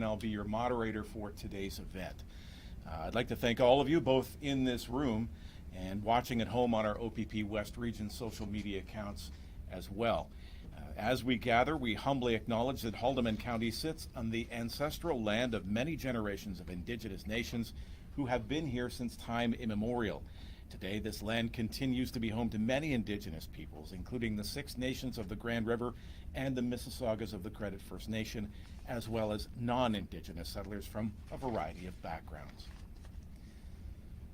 and I'll be your moderator for today's event. I'd like to thank all of you, both in this room and watching at home on our OPP West Region social media accounts as well. As we gather, we humbly acknowledge that Haldimand County sits on the ancestral land of many generations of Indigenous nations who have been here since time immemorial. Today, this land continues to be home to many Indigenous peoples, including the Six Nations of the Grand River and the Mississaugas of the Credit First Nation, as well as non-Indigenous settlers from a variety of backgrounds.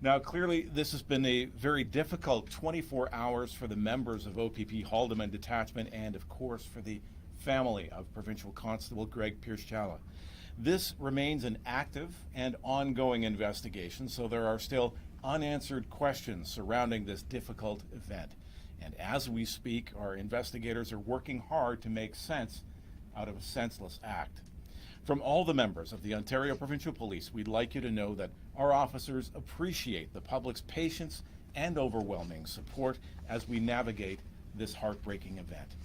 Now, clearly, this has been a very difficult 24 hours for the members of OPP Haldimand Detachment and, of course, for the family of Provincial Constable Greg Pierce-Challa. This remains an active and ongoing investigation, so there are still unanswered questions surrounding this difficult event. And as we speak, our investigators are working hard to make sense out of a senseless act. From all the members of the Ontario Provincial Police, we'd like you to know that our officers appreciate the public's patience and overwhelming support as we navigate this heartbreaking event.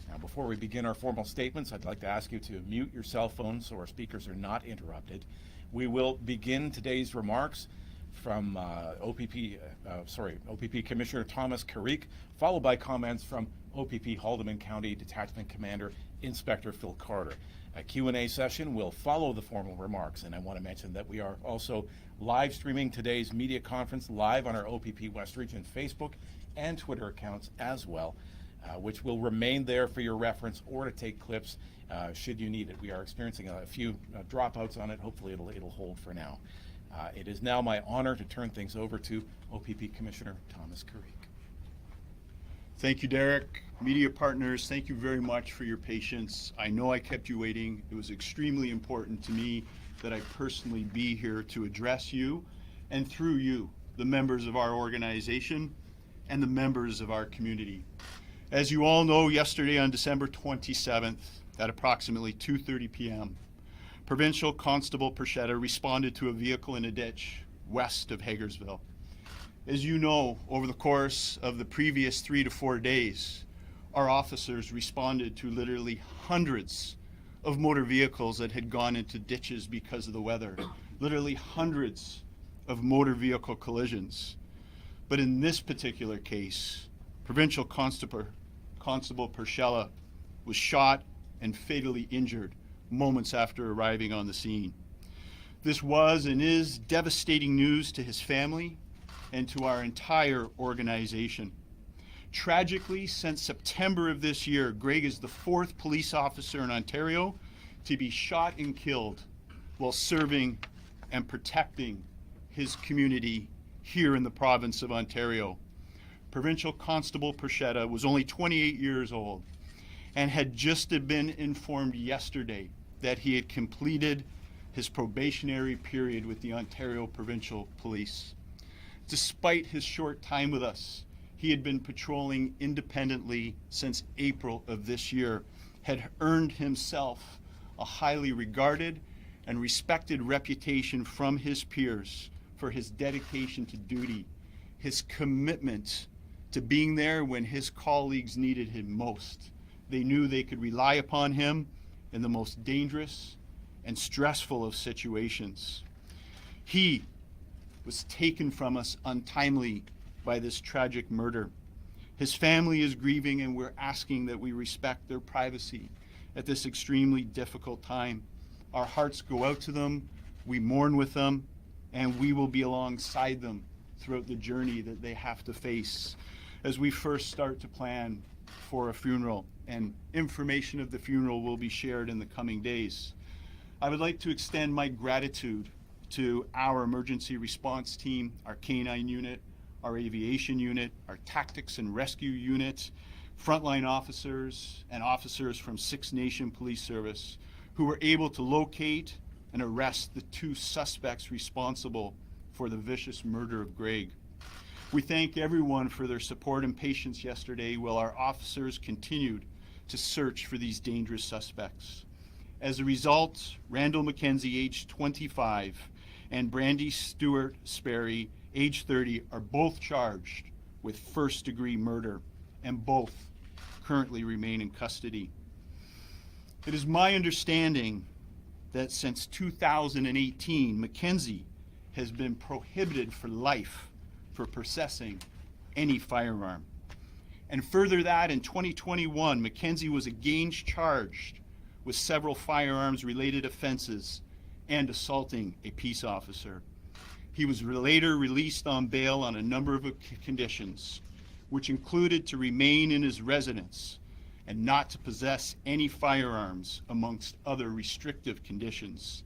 Now, before we begin our formal statements, I'd like to ask you to mute your cell phones so our speakers are not interrupted. We will begin today's remarks from OPP Commissioner Thomas Carrique, followed by comments from OPP Haldimand County Detachment Commander Inspector Phil Carter. A Q&A session will follow the formal remarks, and I want to mention that we are also live streaming today's media conference live on our OPP West Region Facebook and Twitter accounts as well, which will remain there for your reference or to take clips should you need it. We are experiencing a few dropouts on it. Hopefully it'll hold for now. It is now my honor to turn things over to OPP Commissioner Thomas Carrique. Thank you, Derek. Media partners, thank you very much for your patience. I know I kept you waiting. It was extremely important to me that I personally be here to address you, and through you, the members of our organization and the members of our community. As you all know, yesterday on December 27th at approximately 2:30 p.m., Provincial Constable Pierce-Challa responded to a vehicle in a ditch west of Hagersville. As you know, over the course of the previous 3 to 4 days, our officers responded to literally hundreds of motor vehicles that had gone into ditches because of the weather, literally hundreds of motor vehicle collisions. But in this particular case, Provincial Constable Pierce-Challa was shot and fatally injured moments after arriving on the scene. This was and is devastating news to his family and to our entire organization. Tragically, since September of this year, Greg is the 4th police officer in Ontario to be shot and killed while serving and protecting his community here in the province of Ontario. Provincial Constable Pierce-Challa was only 28 years old and had just been informed yesterday that he had completed his probationary period with the Ontario Provincial Police. Despite his short time with us, he had been patrolling independently since April of this year, had earned himself a highly regarded and respected reputation from his peers for his dedication to duty, his commitment to being there when his colleagues needed him most. They knew they could rely upon him in the most dangerous and stressful of situations. He was taken from us untimely by this tragic murder. His family is grieving, and we're asking that we respect their privacy at this extremely difficult time. Our hearts go out to them, we mourn with them, and we will be alongside them throughout the journey that they have to face as we first start to plan for a funeral, and information of the funeral will be shared in the coming days. I would like to extend my gratitude to our emergency response team, our K-9 unit, our aviation unit, our tactics and rescue unit, frontline officers, and officers from Six Nation Police Service who were able to locate and arrest the 2 suspects responsible for the vicious murder of Greg. We thank everyone for their support and patience yesterday while our officers continued to search for these dangerous suspects. As a result, Randall McKenzie, age 25, and Brandy Stewart Sperry, age 30, are both charged with first-degree murder, and both currently remain in custody. It is my understanding that since 2018, Mackenzie has been prohibited for life for possessing any firearm. And further that, in 2021, Mackenzie was again charged with several firearms-related offenses and assaulting a peace officer. He was later released on bail on a number of conditions, which included to remain in his residence and not to possess any firearms, amongst other restrictive conditions.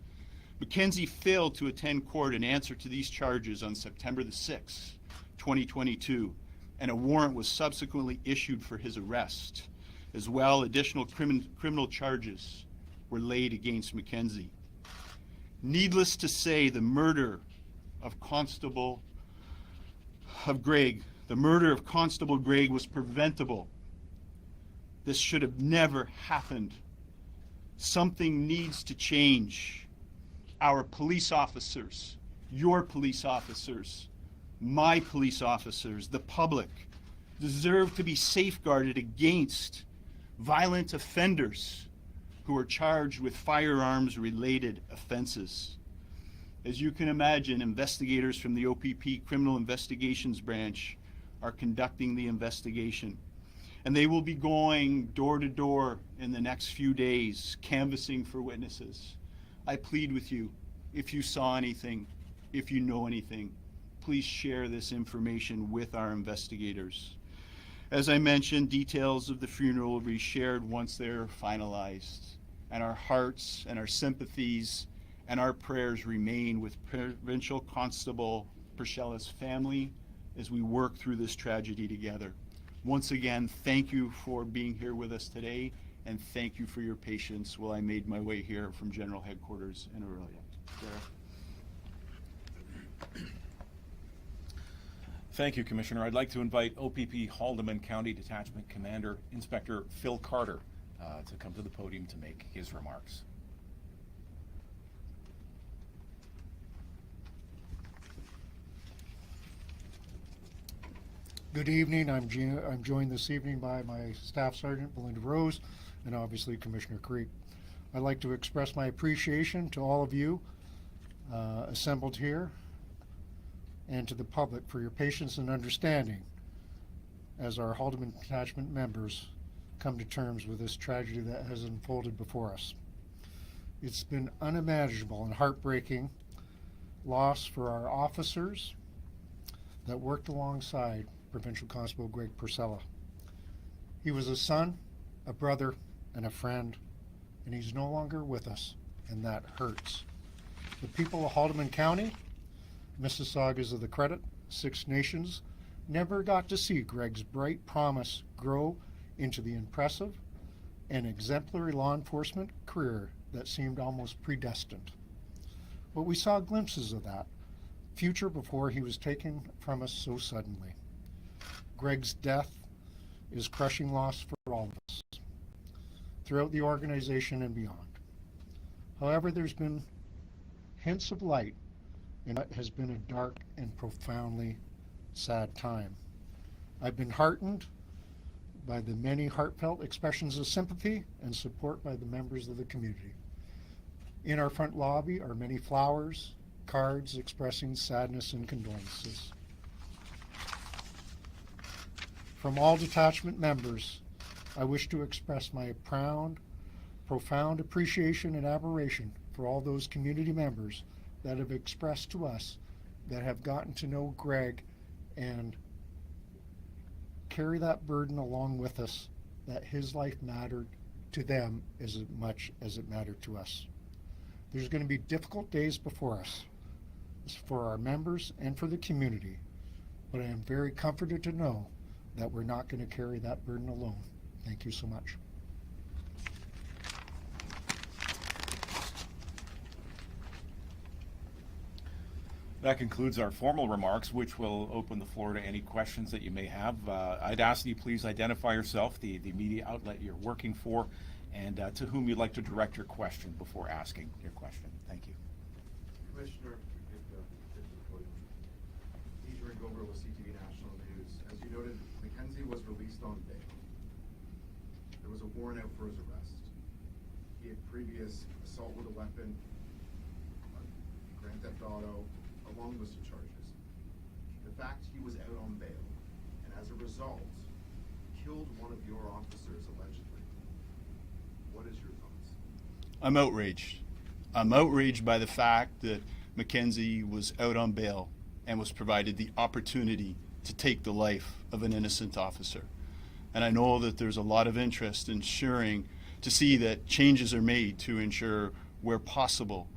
Mackenzie failed to attend court in answer to these charges on September the 6th, 2022, and a warrant was subsequently issued for his arrest. As well, additional criminal charges were laid against Mackenzie. Needless to say, the murder of Constable Greg was preventable. This should have never happened. Something needs to change. Our police officers, your police officers, my police officers, the public, deserve to be safeguarded against violent offenders who are charged with firearms-related offenses. As you can imagine, investigators from the OPP Criminal Investigations Branch are conducting the investigation. And they will be going door to door in the next few days, canvassing for witnesses. I plead with you, if you saw anything, if you know anything, please share this information with our investigators. As I mentioned, details of the funeral will be shared once they're finalized. And our hearts and our sympathies and our prayers remain with Provincial Constable Perchella's family as we work through this tragedy together. Once again, thank you for being here with us today, and thank you for your patience while I made my way here from General Headquarters in Aurelia. Thank you, Commissioner. I'd like to invite OPP Haldimand County Detachment Commander Inspector Phil Carter to come to the podium to make his remarks. Good evening. I'm joined this evening by my Staff Sergeant Belinda Rose and obviously Commissioner Creek. I'd like to express my appreciation to all of you assembled here and to the public for your patience and understanding as our Haldimand Detachment members come to terms with this tragedy that has unfolded before us. It's been unimaginable and heartbreaking loss for our officers that worked alongside Provincial Constable Greg Perchella. He was a son, a brother, and a friend, and he's no longer with us, and that hurts. The people of Haldimand County, Mississaugas of the Credit, Six Nations, never got to see Greg's bright promise grow into the impressive and exemplary law enforcement career that seemed almost predestined. But we saw glimpses of that future before he was taken from us so suddenly. Greg's death is crushing loss for all of us, throughout the organization and beyond. However, there's been hints of light in what has been a dark and profoundly sad time. I've been heartened by the many heartfelt expressions of sympathy and support by the members of the community. In our front lobby are many flowers, cards expressing sadness and condolences. From all detachment members, I wish to express my profound appreciation and admiration for all those community members that have expressed to us that have gotten to know Greg and carry that burden along with us, that his life mattered to them as much as it mattered to us. There's going to be difficult days before us, for our members and for the community, but I am very comforted to know that we're not going to carry that burden alone. Thank you so much. That concludes our formal remarks, which will open the floor to any questions that you may have. I'd ask that you please identify yourself, the media outlet you're working for, and to whom you'd like to direct your question before asking your question. Thank you. Commissioner, Gover with CTV National News. As you noted, Mackenzie was released on bail. There was a warrant out for his arrest. He had previous assault with a weapon, grand theft auto, a long list of charges. The fact he was out on bail, and as a result, killed one of your officers allegedly. What is your thoughts? I'm outraged. I'm outraged by the fact that Mackenzie was out on bail and was provided the opportunity to take the life of an innocent officer. And I know that there's a lot of interest in ensuring to see that changes are made to ensure, where possible,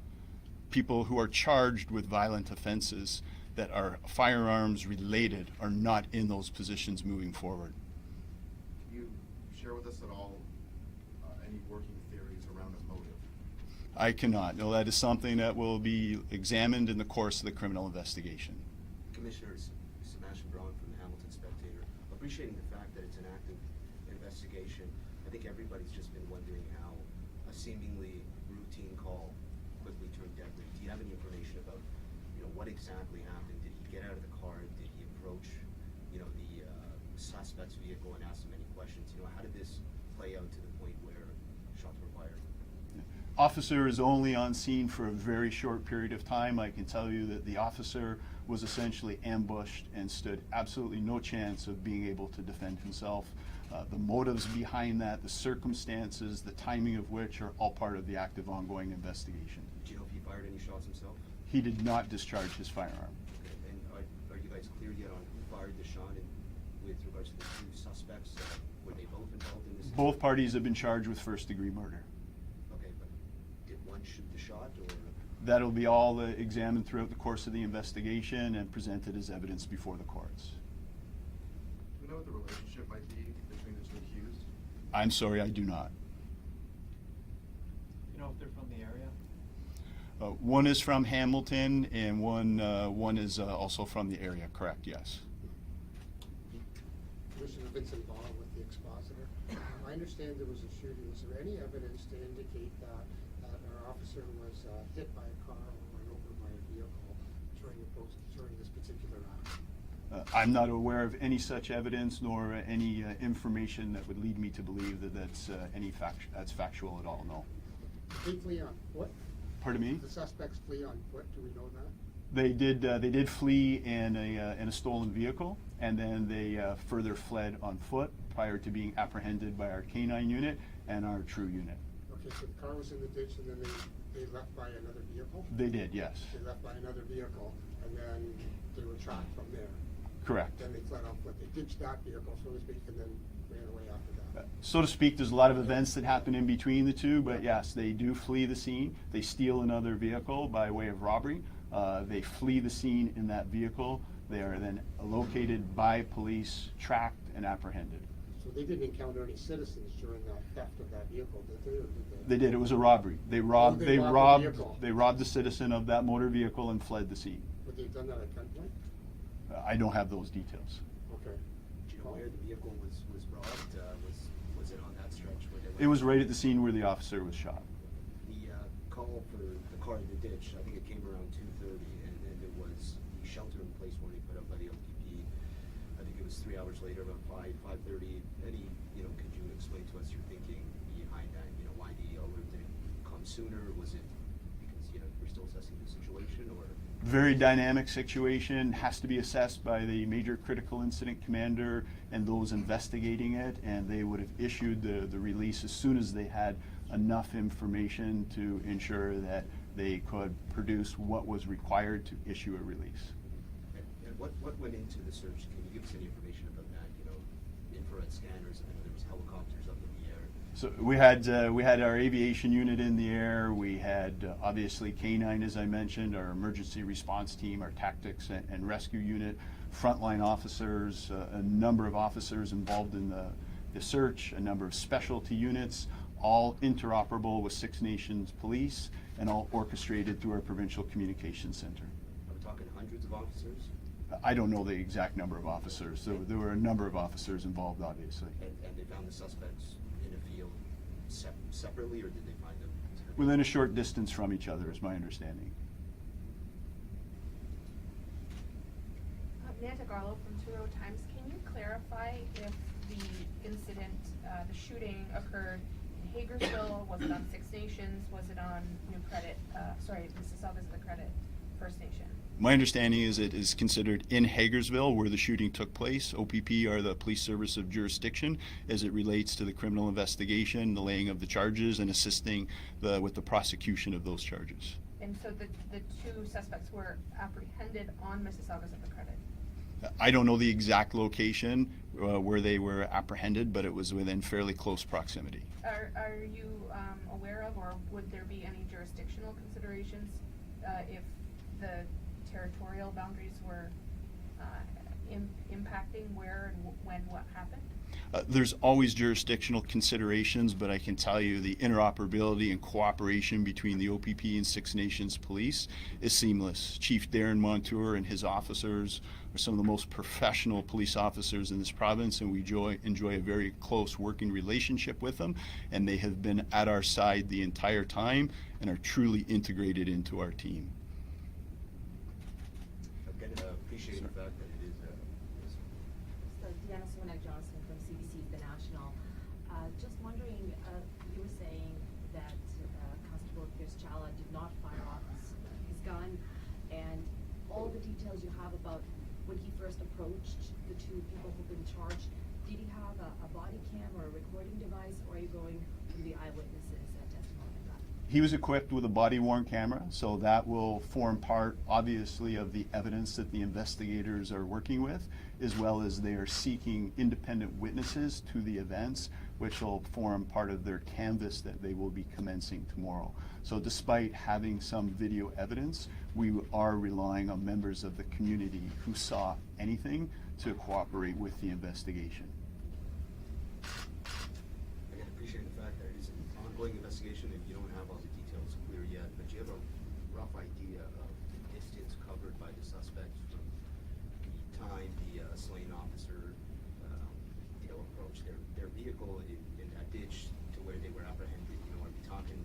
people who are charged with violent offenses that are firearms related are not in those positions moving forward. Can you share with us at all any working theories around a motive? I cannot. No, that is something that will be examined in the course of the criminal investigation. Commissioner Sebastian Braun from the Hamilton Spectator. Appreciating the fact that it's an active investigation, I think everybody's just been wondering how a seemingly routine call quickly turned deadly. Do you have any information about, what exactly happened? Did he get out of the car? Did he approach, the suspect's vehicle and ask him any questions? How did this play out to the point where shots were fired? Officer is only on scene for a very short period of time. I can tell you that the officer was essentially ambushed and stood absolutely no chance of being able to defend himself. The motives behind that, the circumstances, the timing of which are all part of the active ongoing investigation. Do you know if he fired any shots himself? He did not discharge his firearm. Okay. And are you guys clear yet on who fired the shot and with regards to the two suspects? Were they both involved in this? Both parties have been charged with first-degree murder. Okay, but did one shoot the shot, or? That'll be all examined throughout the course of the investigation and presented as evidence before the courts. Do we know what the relationship might be between the two accused? I'm sorry, I do not. You know if they're from the area? One is from Hamilton, and one is also from the area, correct, yes. Commissioner Vincent Ball with the Expositor. I understand there was a shooting. Was there any evidence to indicate that our officer was hit by a car or run over by a vehicle during this particular act? I'm not aware of any such evidence nor any information that would lead me to believe that that's factual at all, no. They flee on foot? Pardon me? The suspects flee on foot, do we know that? They did flee in a stolen vehicle, and then they further fled on foot prior to being apprehended by our K-9 unit and our TRU unit. Okay, so the car was in the ditch and then they left by another vehicle? They did, yes. They left by another vehicle and then they were tracked from there. Correct. Then they fled on foot. They ditched that vehicle, so to speak, and then ran away after that. So to speak, there's a lot of events that happen in between the two, but yes, they do flee the scene. They steal another vehicle by way of robbery. They flee the scene in that vehicle. They are then located by police, tracked, and apprehended. So they didn't encounter any citizens during that theft of that vehicle, did they, or did they? They did. It was a robbery. They robbed. they robbed the vehicle. They robbed the citizen of that motor vehicle and fled the scene. Would they have done that at gunpoint? I don't have those details. Okay. Do you know where the vehicle was robbed? Was it on that stretch where they were? It was right at the scene where the officer was shot. The call for the car in the ditch, I think it came around 2:30, and then there was the shelter-in-place warning put out by the OPP. I think it was 3 hours later, about 5:30. Could you explain to us your thinking behind that? Why the alert didn't come sooner? Was it because we're still assessing the situation, or? Very dynamic situation, has to be assessed by the Major Critical Incident Commander and those investigating it, and they would have issued the release as soon as they had enough information to ensure that they could produce what was required to issue a release. And what went into the search? Can you give us any information about that? Infrared scanners, I know there was helicopters up in the air. So we had our aviation unit in the air. We had obviously K-9, as I mentioned, our emergency response team, our tactics and rescue unit, frontline officers, a number of officers involved in the search, a number of specialty units, all interoperable with Six Nations Police and all orchestrated through our provincial communications center. Are we talking hundreds of officers? I don't know the exact number of officers. There were a number of officers involved, obviously. And they found the suspects in a field separately, or did they find them together? Within a short distance from each other, is my understanding. Nanta Garlow from Toronto Times. Can you clarify if the incident, the shooting occurred Hagersville? Was it on Six Nations? Was it on New Credit? Mississauga's of the Credit First Nation? My understanding is it is considered in Hagersville where the shooting took place. OPP are the police service of jurisdiction as it relates to the criminal investigation, the laying of the charges, and assisting with the prosecution of those charges. And so the two suspects were apprehended on Mississauga's of the Credit? I don't know the exact location where they were apprehended, but it was within fairly close proximity. Are you aware of, or would there be any jurisdictional considerations if the territorial boundaries were impacting where and when what happened? There's always jurisdictional considerations, but I can tell you the interoperability and cooperation between the OPP and Six Nations Police is seamless. Chief Darren Montour and his officers are some of the most professional police officers in this province, and we enjoy a very close working relationship with them, and they have been at our side the entire time and are truly integrated into our team. Again, appreciate the fact that it is. So Deanna Swinek-Johnson from CBC The National. Just wondering, you were saying that Constable Pierce Challa did not fire off his gun, and all the details you have about when he first approached the two people who've been charged, did he have a body cam or a recording device, or are you going through the eyewitnesses testimony of that? He was equipped with a body-worn camera, so that will form part, obviously, of the evidence that the investigators are working with, as well as they are seeking independent witnesses to the events, which will form part of their canvas that they will be commencing tomorrow. So despite having some video evidence, we are relying on members of the community who saw anything to cooperate with the investigation. Again, appreciate the fact that it is an ongoing investigation and you don't have all the details clear yet, but you have a rough idea of the distance covered by the suspects from the time the slain officer, approached their vehicle in that ditch to where they were apprehended. Are we talking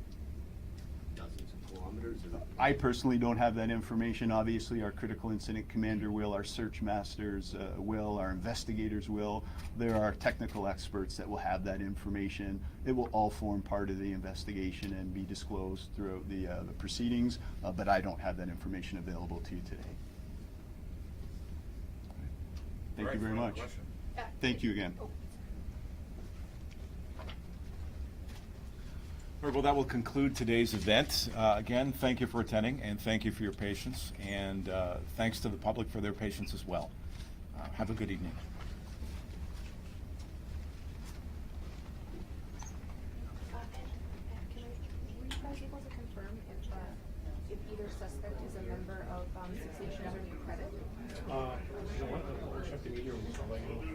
dozens of kilometers? I personally don't have that information. Obviously, our critical incident commander will, our search masters will, our investigators will. There are technical experts that will have that information. It will all form part of the investigation and be disclosed throughout the proceedings, but I don't have that information available to you today. Thank you very much. Thank you again. Oh. All right, well, that will conclude today's event. Again, thank you for attending, and thank you for your patience, and thanks to the public for their patience as well. Have a good evening. Were you guys able to confirm if either suspect is a member of Six Nations or New Credit? You know what? I'll check the media release. I'll let you know.